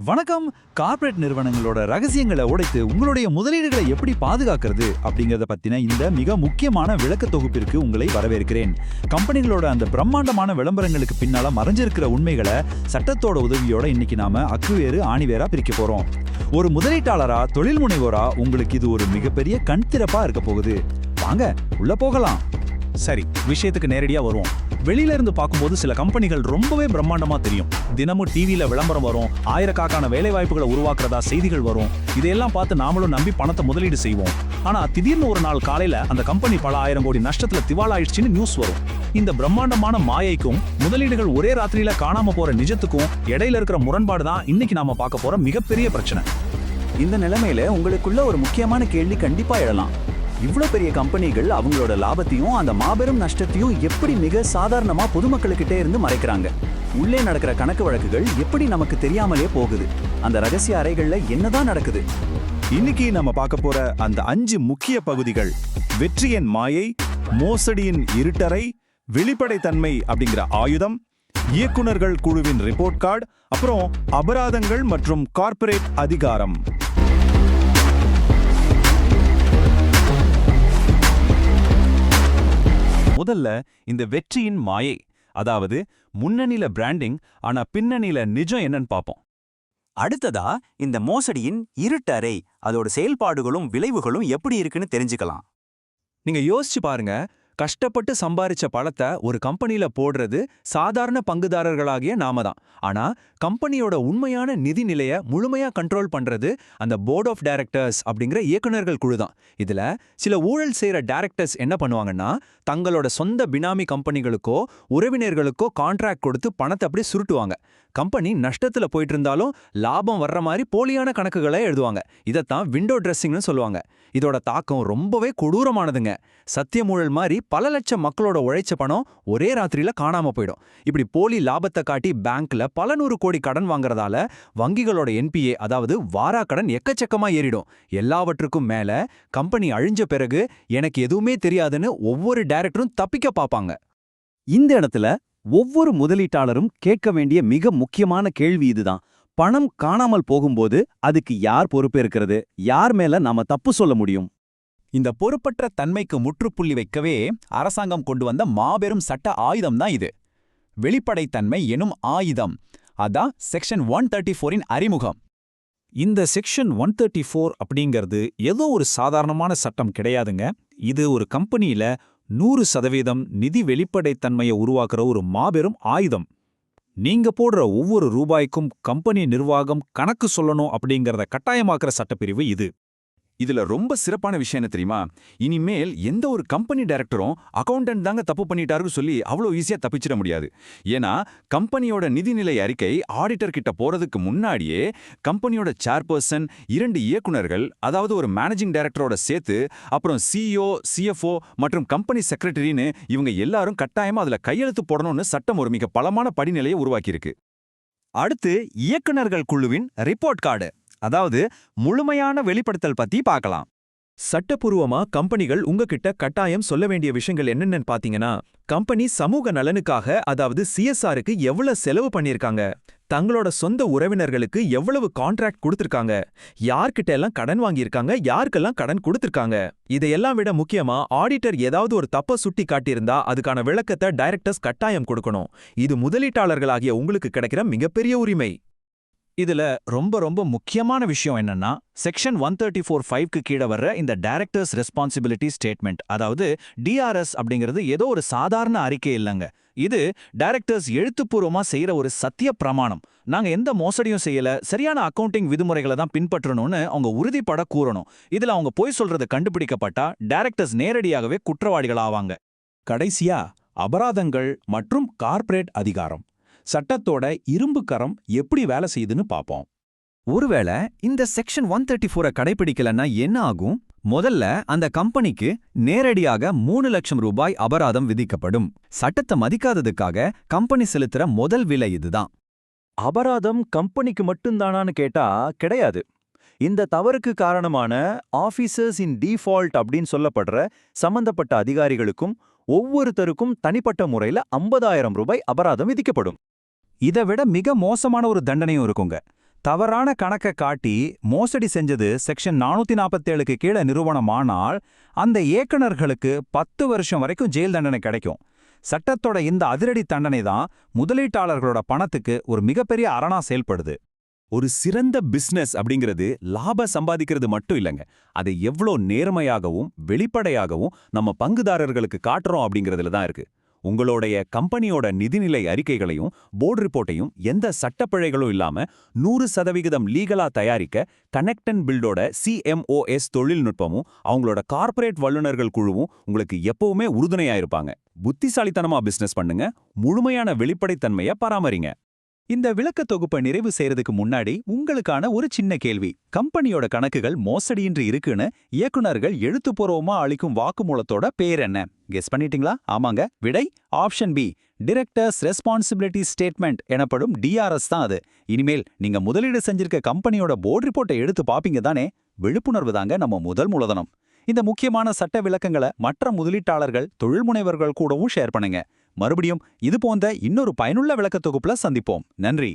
வணக்கம். கார்ப்பரேட் நிறுவனங்களோட ரகசியங்களை உடைத்து உங்களுடைய முதலீடுகளை எப்படி பாதுகாக்கிறது அப்படிங்கறத பத்தின இந்த மிக முக்கியமான விளக்க தொகுப்பிற்கு உங்களை வரவேற்கிறேன். கம்பெனிகளோட அந்த பிரம்மாண்டமான விளம்பரங்களுக்கு பின்னால மறைஞ்சிருக்கிற உண்மைகளை சட்டத்தோட உதவியோட இன்னைக்கு நாம அக்குவேறு ஆணிவேரா பிரிக்க போறோம். ஒரு முதலீட்டாளரா, தொழில் முனைவோரா உங்களுக்கு இது ஒரு மிகப்பெரிய கண் திறப்பா இருக்க போகுது. வாங்க உள்ள போகலாம். சரி, விஷயத்துக்கு நேரடியா வருவோம். வெளியில இருந்து பார்க்கும்போது சில கம்பெனிகள் ரொம்பவே பிரம்மாண்டமா தெரியும். தினமும் டிவியில விளம்பரம் வரும், ஆயிரக்கணக்கான வேலை வாய்ப்புகளை உருவாக்குறதா செய்திகள் வரும். இதையெல்லாம் பார்த்து நாமளும் நம்பி பணத்தை முதலீடு செய்வோம். ஆனா திடீர்னு ஒரு நாள் காலையில அந்த கம்பெனி பல ஆயிரம் கோடி நஷ்டத்துல திவாலாயிடுச்சுன்னு நியூஸ் வரும். இந்த பிரம்மாண்டமான மாயைக்கும் முதலீடுகள் ஒரே ராத்திரியில காணாம போற நிஜத்துக்கும் இடையில இருக்கிற முரண்பாடு தான் இன்னைக்கு நாம பார்க்க போற மிகப்பெரிய பிரச்சனை. இந்த நிலைமையில உங்களுக்குள்ள ஒரு முக்கியமான கேள்வி கண்டிப்பா எழலாம். இவ்வளோ பெரிய கம்பெனிகள் அவங்களோட லாபத்தையும் அந்த மாபெரும் நஷ்டத்தையும் எப்படி மிக சாதாரணமா பொதுமக்களுக்கிட்டே இருந்து மறைக்கிறாங்க? உள்ளே நடக்கிற கணக்கு வழக்குகள் எப்படி நமக்கு தெரியாமலே போகுது? அந்த ரகசிய அறைகள்ல என்னதான் நடக்குது? இன்னைக்கு நம்ம பார்க்க போற அந்த 5 முக்கிய பகுதிகள்: வெற்றியின் மாயை, மோசடியின் இருட்டறை, வெளிப்படைத்தன்மை அப்படிங்கிற ஆயுதம், இயக்குனர்கள் குழுவின் ரிப்போர்ட் கார்டு, அப்புறம் அபராதங்கள் மற்றும் கார்ப்பரேட் அதிகாரம். முதல்ல இந்த வெற்றியின் மாயை, அதாவது முன்னணியில பிராண்டிங் ஆனா பின்னணியில நிஜம் என்னன்னு பார்ப்போம். அடுத்ததா இந்த மோசடியின் இருட்டறை, அதோட செயல்பாடுகளும் விளைவுகளும் எப்படி இருக்குன்னு தெரிஞ்சுக்கலாம். நீங்க யோசிச்சு பாருங்க, கஷ்டப்பட்டு சம்பாரிச்ச பணத்தை ஒரு கம்பெனில போடுறது சாதாரண பங்குதாரர்களாகிய நாம தான். ஆனா கம்பெனியோட உண்மையான நிதி நிலைய முழுமையா கண்ட்ரோல் பண்றது அந்த போர்ட் ஆஃப் டைரக்டர்ஸ் அப்படிங்கிற இயக்குநர்கள் குழு தான். இதுல சில ஊழல் செய்யற டைரக்டர்ஸ் என்ன பண்ணுவாங்கன்னா, தங்களோட சொந்த பினாமி கம்பெனிகளுக்கோ உறவினர்களுக்கோ கான்ட்ராக்ட் கொடுத்து பணத்தை அப்படி சுருட்டுவாங்க. கம்பெனி நஷ்டத்துல போயிட்டு இருந்தாலும் லாபம் வர்ற மாதிரி போலியான கணக்குகளை எழுதுவாங்க. இதைத்தான் விண்டோ ட்ரெஸ்ஸிங்னு சொல்லுவாங்க. இதோட தாக்கம் ரொம்பவே கொடூரமானதுங்க. சத்தியமூழல் மாதிரி பல லட்சம் மக்களோட உழைச்ச பணம் ஒரே ராத்திரியில காணாம போயிடும். இப்படி போலி லாபத்தை காட்டி பேங்க்ல பல 100 கோடி கடன் வாங்குறதால வங்கிகளோட என்பிஏ, அதாவது வாரா கடன் எக்கச்சக்கமா ஏறிடும். எல்லாவற்றுக்கும் மேல கம்பெனி அழிஞ்ச பிறகு எனக்கு எதுவுமே தெரியாதுன்னு ஒவ்வொரு டைரக்டரும் தப்பிக்க பார்ப்பாங்க. இந்த இடத்துல ஒவ்வொரு முதலீட்டாளரும் கேட்க வேண்டிய மிக முக்கியமான கேள்வி இதுதான். பணம் காணாமல் போகும்போது அதுக்கு யார் பொறுப்பேற்கிறது? யார் மேல நாம தப்பு சொல்ல முடியும்? இந்த பொறுப்பற்ற தன்மைக்கு முற்றுப்புள்ளி வைக்கவே அரசாங்கம் கொண்டு வந்த மாபெரும் சட்ட ஆயுதம் தான் இது. வெளிப்படைத்தன்மை எனும் ஆயுதம். அதான் செக்ஷன் 134இன் அறிமுகம். இந்த செக்ஷன் 134 அப்படிங்கிறது ஏதோ ஒரு சாதாரணமான சட்டம் கிடையாதுங்க. இது ஒரு கம்பெனியில 100% நிதி வெளிப்படைத்தன்மையை உருவாக்குற ஒரு மாபெரும் ஆயுதம். நீங்க போடுற ஒவ்வொரு ரூபாய்க்கும் கம்பெனி நிர்வாகம் கணக்கு சொல்லணும் அப்படிங்கறத கட்டாயமாக்குற சட்டப்பிரிவு இது. இதுல ரொம்ப சிறப்பான விஷயம் என்ன தெரியுமா? இனிமேல் எந்த ஒரு கம்பெனி டைரக்டரும் அக்கௌண்டன்ட் தாங்க தப்பு பண்ணிட்டாருன்னு சொல்லி அவ்வளோ ஈஸியா தப்பிச்சிட முடியாது. ஏன்னா கம்பெனியோட நிதிநிலை அறிக்கை ஆடிட்டர் கிட்ட போறதுக்கு முன்னாடியே கம்பெனியோட சேர்பர்சன், 2 இயக்குனர்கள், அதாவது ஒரு மேனேஜிங் டைரக்டரோட சேர்த்து, அப்புறம் சிஇஓ, சிஎஃப்ஓ மற்றும் கம்பெனி செக்ரட்டரின்னு இவங்க எல்லாரும் கட்டாயமா அதுல கையெழுத்து போடணும்னு சட்டம் ஒரு மிக பலமான படிநிலையை உருவாக்கியிருக்கு. அடுத்து இயக்குனர்கள் குழுவின் ரிப்போர்ட் கார்டு, அதாவது முழுமையான வெளிப்படுத்தல் பத்தி பார்க்கலாம். சட்டப்பூர்வமா கம்பெனிகள் உங்ககிட்ட கட்டாயம் சொல்ல வேண்டிய விஷயங்கள் என்னென்னு பாத்தீங்கன்னா, கம்பெனி சமூக நலனுக்காக, அதாவது சிஎஸ்ஆருக்கு எவ்வளவு செலவு பண்ணிருக்காங்க, தங்களோட சொந்த உறவினர்களுக்கு எவ்வளவு கான்ட்ராக்ட் கொடுத்திருக்காங்க, யார்கிட்ட எல்லாம் கடன் வாங்கியிருக்காங்க, யாருக்கெல்லாம் கடன் கொடுத்திருக்காங்க. இதையெல்லாம் விட முக்கியமா ஆடிட்டர் ஏதாவது ஒரு தப்ப சுட்டி காட்டியிருந்தா அதுக்கான விளக்கத்தை டைரக்டர்ஸ் கட்டாயம் கொடுக்கணும். இது முதலீட்டாளர்களாகிய உங்களுக்கு கிடைக்கிற மிகப்பெரிய உரிமை. இதுல ரொம்ப முக்கியமான விஷயம் என்னன்னா, செக்ஷன் 134(5)க்கு கீழே வர்ற இந்த டைரக்டர்ஸ் ரெஸ்பான்சிபிலிட்டி ஸ்டேட்மெண்ட், அதாவது டிஆர்எஸ் அப்படிங்கிறது ஏதோ ஒரு சாதாரண அறிக்கை இல்லைங்க. இது டைரக்டர்ஸ் எழுத்துப்பூர்வமா செய்யற ஒரு சத்திய பிரமாணம். நாங்க எந்த மோசடியும் செய்யல, சரியான அக்கவுண்டிங் விதிமுறைகளை தான் பின்பற்றணும்னு அவங்க உறுதிப்பட கூறணும். இதுல அவங்க பொய் சொல்றது கண்டுபிடிக்கப்பட்டா டைரக்டர்ஸ் நேரடியாகவே குற்றவாளிகள் ஆவாங்க. கடைசியா அபராதங்கள் மற்றும் கார்ப்பரேட் அதிகாரம். சட்டத்தோட இரும்பு கரம் எப்படி வேலை செய்யுதுன்னு பாப்போம். ஒருவேளை இந்த செக்ஷன் 134 கடைபிடிக்கலன்னா என்ன ஆகும்? முதல்ல அந்த கம்பெனிக்கு நேரடியாக 3 லட்சம் ரூபாய் அபராதம் விதிக்கப்படும். சட்டத்தை மதிக்காததுக்காக கம்பெனி செலுத்துற முதல் விலை இதுதான். அபராதம் கம்பெனிக்கு மட்டும்தானான்னு கேட்டா கிடையாது. இந்த தவறுக்கு காரணமான ஆபீசர்ஸ் இன் டிஃபால்ட் அப்படின்னு சொல்லப்படுற சம்பந்தப்பட்ட அதிகாரிகளுக்கும் ஒவ்வொருத்தருக்கும் தனிப்பட்ட முறையில 50,000 ரூபாய் அபராதம் விதிக்கப்படும். இதை விட மிக மோசமான ஒரு தண்டனையும் இருக்குங்க. தவறான கணக்கை காட்டி மோசடி செஞ்சது செக்ஷன் 447க்கு கீழே நிறுவனமானால் அந்த இயக்குனர்களுக்கு 10 வருஷம் வரைக்கும் ஜெயில் தண்டனை கிடைக்கும். சட்டத்தோட இந்த அதிரடி தண்டனை தான் முதலீட்டாளர்களோட பணத்துக்கு ஒரு மிகப்பெரிய அரணா செயல்படுது. ஒரு சிறந்த பிசினஸ் அப்படிங்கிறது லாப சம்பாதிக்கிறது மட்டும் இல்லைங்க, அதை எவ்வளோ நேர்மையாகவும் வெளிப்படையாகவும் நம்ம பங்குதாரர்களுக்கு காட்டுறோம் அப்படிங்கிறதுல தான் இருக்கு. உங்களுடைய கம்பெனியோட நிதிநிலை அறிக்கைகளையும் போர்டு ரிப்போர்ட்டையும் எந்த சட்டப்பிழைகளும் இல்லாம 100% லீகலா தயாரிக்க கனெக்ட் அண்ட் பில்டோட CMOS தொழில்நுட்பமும் அவங்களோட கார்ப்பரேட் வல்லுநர்கள் குழுவும் உங்களுக்கு எப்பவுமே உறுதுணையா இருப்பாங்க. புத்திசாலித்தனமா பிசினஸ் பண்ணுங்க, முழுமையான வெளிப்படைத்தன்மையை பராமரிங்க. இந்த விளக்க தொகுப்பை நிறைவு செய்யறதுக்கு முன்னாடி உங்களுக்கான ஒரு சின்ன கேள்வி. கம்பெனியோட கணக்குகள் மோசடியின்றி இருக்குன்னு இயக்குனர்கள் எழுத்துப்பூர்வமா அளிக்கும் வாக்குமூலத்தோட பேர் என்ன? கெஸ் பண்ணிட்டீங்களா? ஆமாங்க, விடை option B, directors responsibility statement எனப்படும் DRS தான் அது. இனிமேல் நீங்க முதலீடு செஞ்சிருக்க கம்பெனியோட போர்டு ரிப்போர்ட்டை எடுத்து பாப்பீங்க தானே? விழிப்புணர்வு தாங்க நம்ம முதல் மூலதனம். இந்த முக்கியமான சட்ட விளக்கங்களை மற்ற முதலீட்டாளர்கள், தொழில் முனைவர்கள் கூடவும் ஷேர் பண்ணுங்க. மறுபடியும் இது போன்ற இன்னொரு பயனுள்ள விளக்க தொகுப்புல சந்திப்போம். நன்றி.